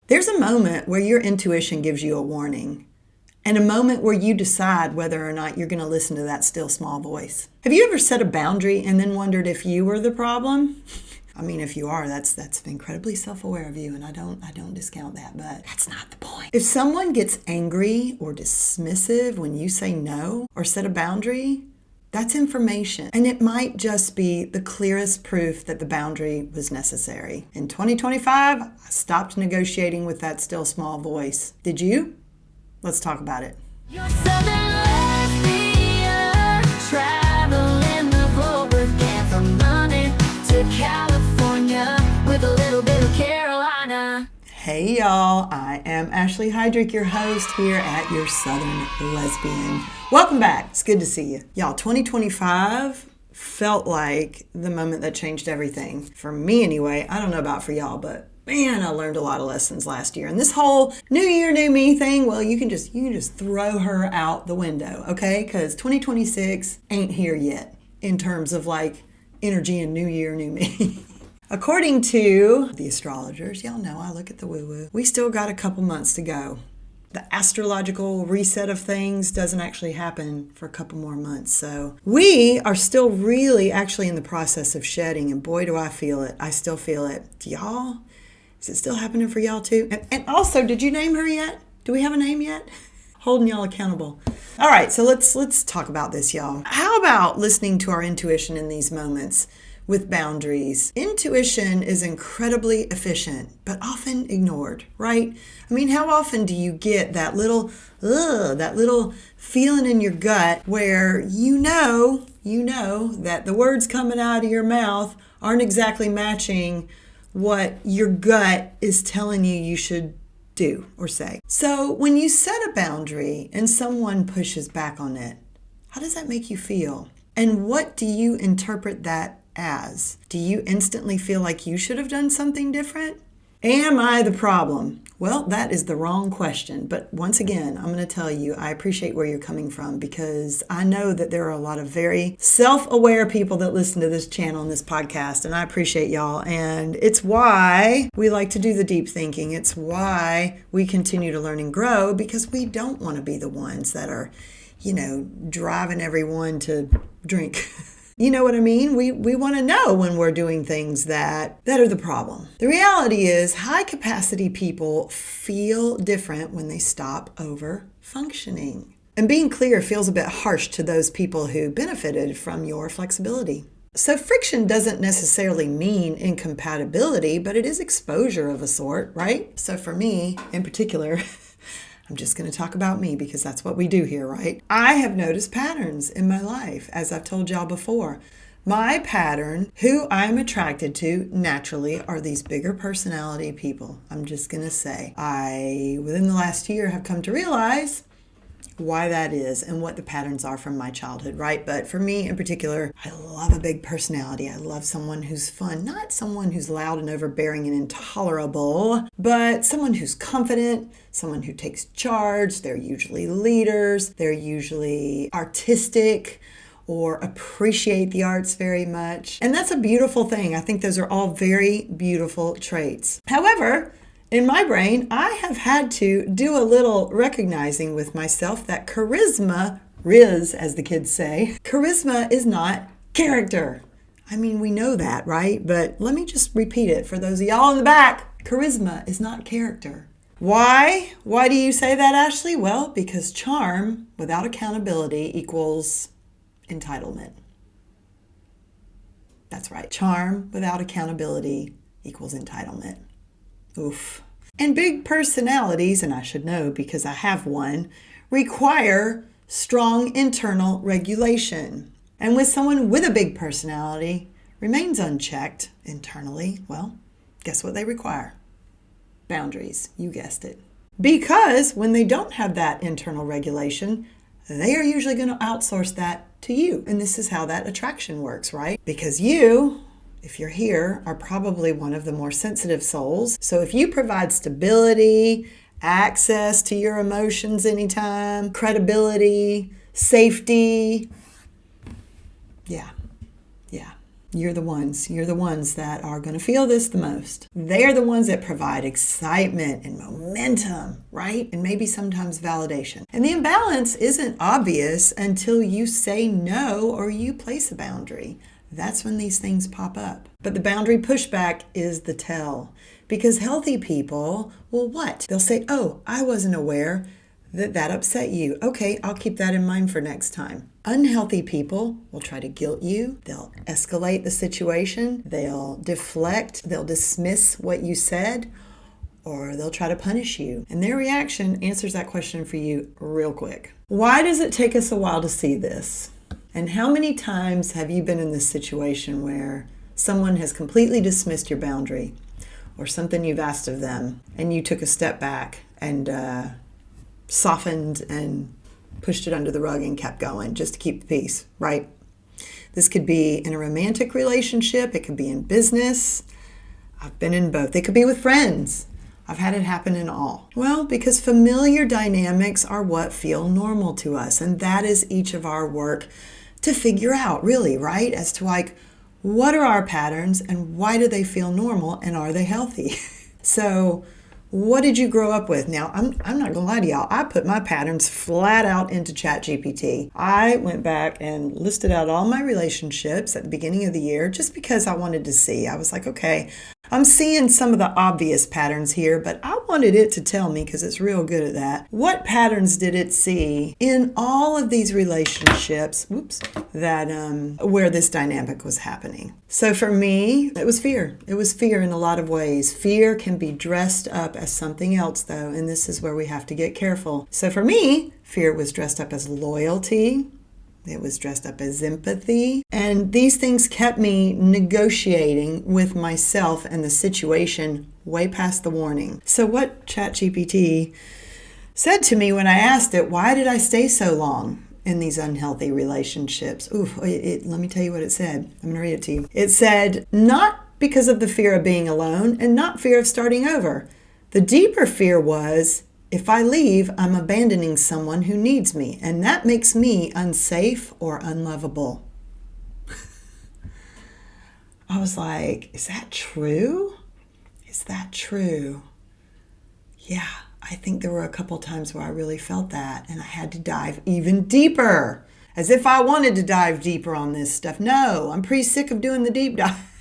There's a moment where your intuition gives you a warning, and a moment where you decide whether or not you're going to listen to that still small voice. Have you ever set a boundary and then wondered if you were the problem? I mean, if you are, that's incredibly self-aware of you, and I don't discount that, but that's not the point. If someone gets angry or dismissive when you say no or set a boundary, that's information, and it might just be the clearest proof that the boundary was necessary. In 2025, I stopped negotiating with that still small voice. Did you? Let's talk about it. Your Southern Lesbian, traveling the globe again, from London to California with a little bit of Carolina. Hey y'all, I am Ashley Hydrick, your host here at Your Southern Lesbian. Welcome back. It's good to see you. Y'all, 2025 felt like the moment that changed everything. For me anyway. I don't know about for y'all, but man, I learned a lot of lessons last year. And this whole new year, new me thing, well, you can just throw her out the window, okay? Because 2026 ain't here yet in terms of like energy and new year, new me. According to the astrologers, y'all know I look at the woo-woo, we still got a couple months to go. The astrological reset of things doesn't actually happen for a couple more months. So we are still really actually in the process of shedding, and boy, do I feel it. I still feel it. Y'all, is it still happening for y'all too? And also, did you name her yet? Do we have a name yet? Holding y'all accountable. All right, so let's talk about this, y'all. How about listening to our intuition in these moments with boundaries? Intuition is incredibly efficient, but often ignored, right? I mean, how often do you get that little feeling in your gut where you know that the words coming out of your mouth aren't exactly matching what your gut is telling you should do or say? So when you set a boundary and someone pushes back on it, how does that make you feel? And what do you interpret that as? Do you instantly feel like you should have done something different? Am I the problem? Well, that is the wrong question. But once again, I'm going to tell you, I appreciate where you're coming from, because I know that there are a lot of very self-aware people that listen to this channel and this podcast, and I appreciate y'all. And it's why we like to do the deep thinking. It's why we continue to learn and grow, because we don't want to be the ones that are, driving everyone to drink. You know what I mean? We want to know when we're doing things that are the problem. The reality is high capacity people feel different when they stop over functioning. And being clear feels a bit harsh to those people who benefited from your flexibility. So friction doesn't necessarily mean incompatibility, but it is exposure of a sort, right? So for me in particular, I'm just going to talk about me because that's what we do here, right? I have noticed patterns in my life, as I've told y'all before. My pattern, who I'm attracted to naturally, are these bigger personality people. I'm just going to say, within the last year, have come to realize why that is and what the patterns are from my childhood, right? But for me in particular, I love a big personality. I love someone who's fun, not someone who's loud and overbearing and intolerable, but someone who's confident, someone who takes charge. They're usually leaders. They're usually artistic or appreciate the arts very much. And that's a beautiful thing. I think those are all very beautiful traits. However, in my brain, I have had to do a little recognizing with myself that charisma, riz as the kids say, charisma is not character. I mean, we know that, right? But let me just repeat it for those of y'all in the back. Charisma is not character. Why? Why do you say that, Ashley? Well, because charm without accountability equals entitlement. That's right. Charm without accountability equals entitlement. Oof. And big personalities, and I should know because I have one, require strong internal regulation. And with someone with a big personality remains unchecked internally, well, guess what they require? Boundaries. You guessed it. Because when they don't have that internal regulation, they are usually going to outsource that to you. And this is how that attraction works, right? Because you, if you're here, are probably one of the more sensitive souls. So if you provide stability, access to your emotions anytime, credibility, safety, yeah, You're the ones. You're the ones that are going to feel this the most. They're the ones that provide excitement and momentum, right? And maybe sometimes validation. And the imbalance isn't obvious until you say no or you place a boundary. That's when these things pop up. But the boundary pushback is the tell. Because healthy people will what? They'll say, oh, I wasn't aware that upset you. Okay, I'll keep that in mind for next time. Unhealthy people will try to guilt you. They'll escalate the situation. They'll deflect. They'll dismiss what you said, or they'll try to punish you. And their reaction answers that question for you real quick. Why does it take us a while to see this? And how many times have you been in this situation where someone has completely dismissed your boundary or something you've asked of them, and you took a step back and softened and pushed it under the rug and kept going just to keep the peace, right? This could be in a romantic relationship. It could be in business. I've been in both. It could be with friends. I've had it happen in all. Well, because familiar dynamics are what feel normal to us. And that is each of our work to figure out, really, right? As to like, what are our patterns and why do they feel normal and are they healthy? So what did you grow up with? Now, I'm not gonna lie to y'all. I put my patterns flat out into ChatGPT. I went back and listed out all my relationships at the beginning of the year just because I wanted to see. I was like, okay, I'm seeing some of the obvious patterns here, but I wanted it to tell me, because it's real good at that, what patterns did it see in all of these relationships, that where this dynamic was happening. So for me, it was fear. It was fear in a lot of ways. Fear can be dressed up as something else, though, and this is where we have to get careful. So for me, fear was dressed up as loyalty. It was dressed up as empathy. And these things kept me negotiating with myself and the situation way past the warning. So what ChatGPT said to me when I asked it, why did I stay so long in these unhealthy relationships? Let me tell you what it said. I'm going to read it to you. It said, not because of the fear of being alone and not fear of starting over. The deeper fear was, if I leave, I'm abandoning someone who needs me, and that makes me unsafe or unlovable. I was like, is that true? Is that true? Yeah, I think there were a couple times where I really felt that, and I had to dive even deeper, as if I wanted to dive deeper on this stuff. No, I'm pretty sick of doing the deep dive.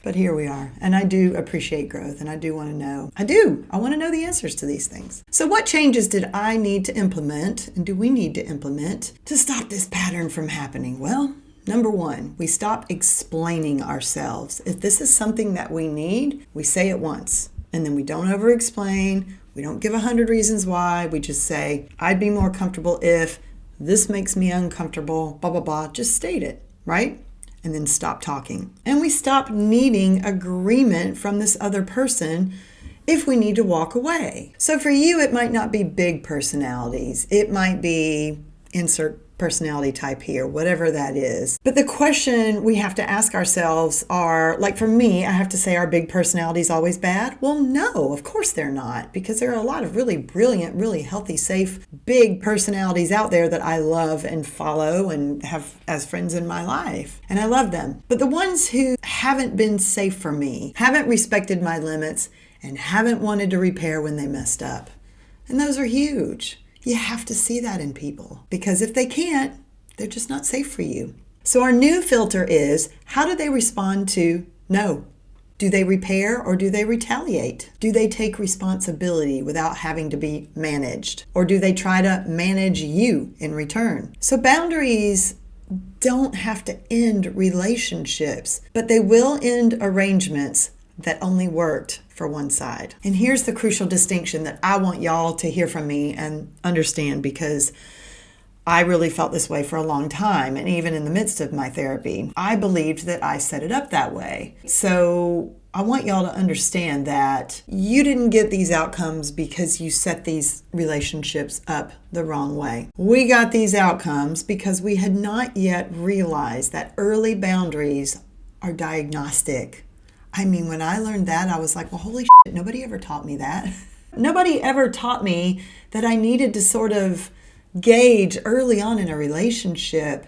But here we are, and I do appreciate growth, and I do want to know. I want to know the answers to these things. So what changes did I need to implement, and do we need to implement, to stop this pattern from happening? Well, number one, we stop explaining ourselves. If this is something that we need, we say it once, and then we don't over-explain. We don't give 100 reasons why. We just say, I'd be more comfortable if this makes me uncomfortable, blah, blah, blah. Just state it, right? And then stop talking. And we stop needing agreement from this other person if we need to walk away. So for you, it might not be big personalities. It might be insert personality type here, whatever that is. But the question we have to ask ourselves are, like for me, I have to say, are big personalities always bad? Well, no, of course they're not, because there are a lot of really brilliant, really healthy, safe, big personalities out there that I love and follow and have as friends in my life. And I love them. But the ones who haven't been safe for me, haven't respected my limits, and haven't wanted to repair when they messed up. And those are huge. You have to see that in people, because if they can't, they're just not safe for you. So our new filter is, how do they respond to no? Do they repair or do they retaliate? Do they take responsibility without having to be managed? Or do they try to manage you in return? So boundaries don't have to end relationships, but they will end arrangements that only worked for one side. And here's the crucial distinction that I want y'all to hear from me and understand, because I really felt this way for a long time. And even in the midst of my therapy, I believed that I set it up that way. So I want y'all to understand that you didn't get these outcomes because you set these relationships up the wrong way. We got these outcomes because we had not yet realized that early boundaries are diagnostic. I mean, when I learned that, I was like, well, holy shit, nobody ever taught me that. Nobody ever taught me that I needed to sort of gauge early on in a relationship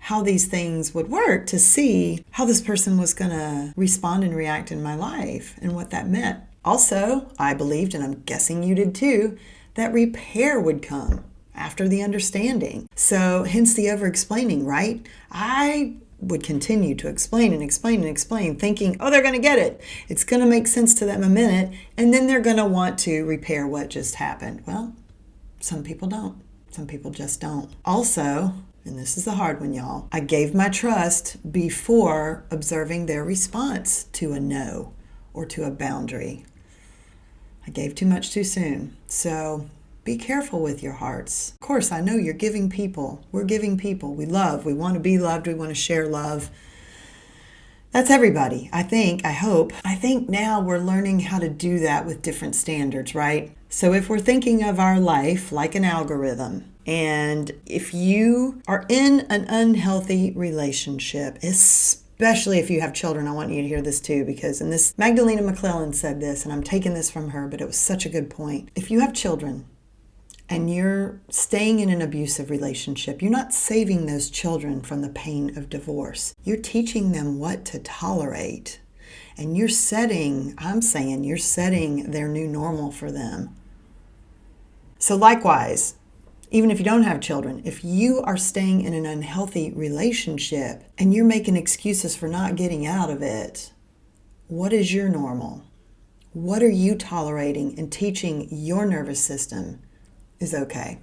how these things would work to see how this person was going to respond and react in my life and what that meant. Also, I believed, and I'm guessing you did too, that repair would come after the understanding. So hence the over-explaining, right? I would continue to explain and explain and explain, thinking, oh, they're going to get it. It's going to make sense to them a minute, and then they're going to want to repair what just happened. Well, some people don't. Some people just don't. Also, and this is the hard one, y'all, I gave my trust before observing their response to a no or to a boundary. I gave too much too soon. So be careful with your hearts. Of course, I know you're giving people. We're giving people. We love. We want to be loved. We want to share love. That's everybody, I think, I hope. I think now we're learning how to do that with different standards, right? So if we're thinking of our life like an algorithm, and if you are in an unhealthy relationship, especially if you have children, I want you to hear this too, because in this, Magdalena McClellan said this, and I'm taking this from her, but it was such a good point. If you have children and you're staying in an abusive relationship, you're not saving those children from the pain of divorce. You're teaching them what to tolerate. And you're setting their new normal for them. So likewise, even if you don't have children, if you are staying in an unhealthy relationship and you're making excuses for not getting out of it, what is your normal? What are you tolerating and teaching your nervous system is okay?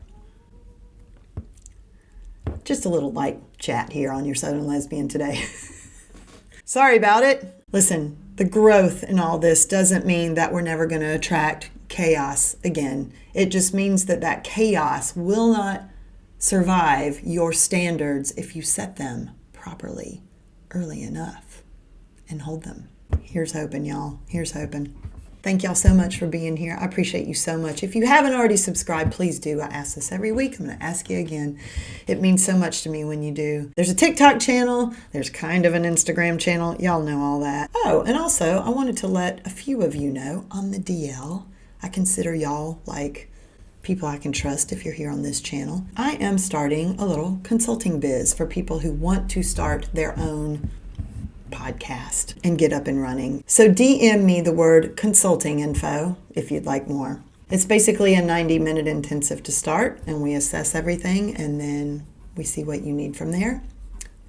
Just a little light chat here on Your Southern Lesbian today. Sorry about it. Listen, the growth in all this doesn't mean that we're never going to attract chaos again. It just means that that chaos will not survive your standards if you set them properly early enough and hold them. Here's hoping, y'all. Here's hoping. Thank y'all so much for being here. I appreciate you so much. If you haven't already subscribed, please do. I ask this every week. I'm going to ask you again. It means so much to me when you do. There's a TikTok channel. There's kind of an Instagram channel. Y'all know all that. Oh, and also I wanted to let a few of you know on the DL, I consider y'all like people I can trust if you're here on this channel. I am starting a little consulting biz for people who want to start their own podcast and get up and running. So DM me the word consulting info if you'd like more. It's basically a 90-minute intensive to start, and we assess everything, and then we see what you need from there.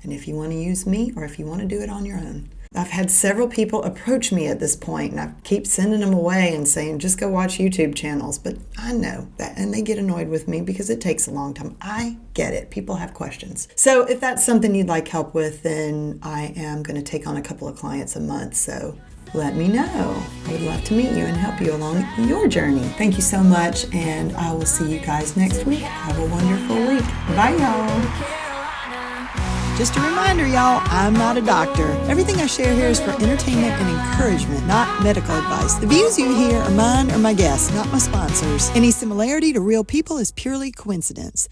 And if you want to use me or if you want to do it on your own. I've had several people approach me at this point, and I keep sending them away and saying, just go watch YouTube channels. But I know that, and they get annoyed with me because it takes a long time. I get it. People have questions. So if that's something you'd like help with, then I am going to take on a couple of clients a month. So let me know. I would love to meet you and help you along your journey. Thank you so much, and I will see you guys next week. Have a wonderful week. Bye, y'all. Just a reminder, y'all, I'm not a doctor. Everything I share here is for entertainment and encouragement, not medical advice. The views you hear are mine or my guests, not my sponsors. Any similarity to real people is purely coincidence.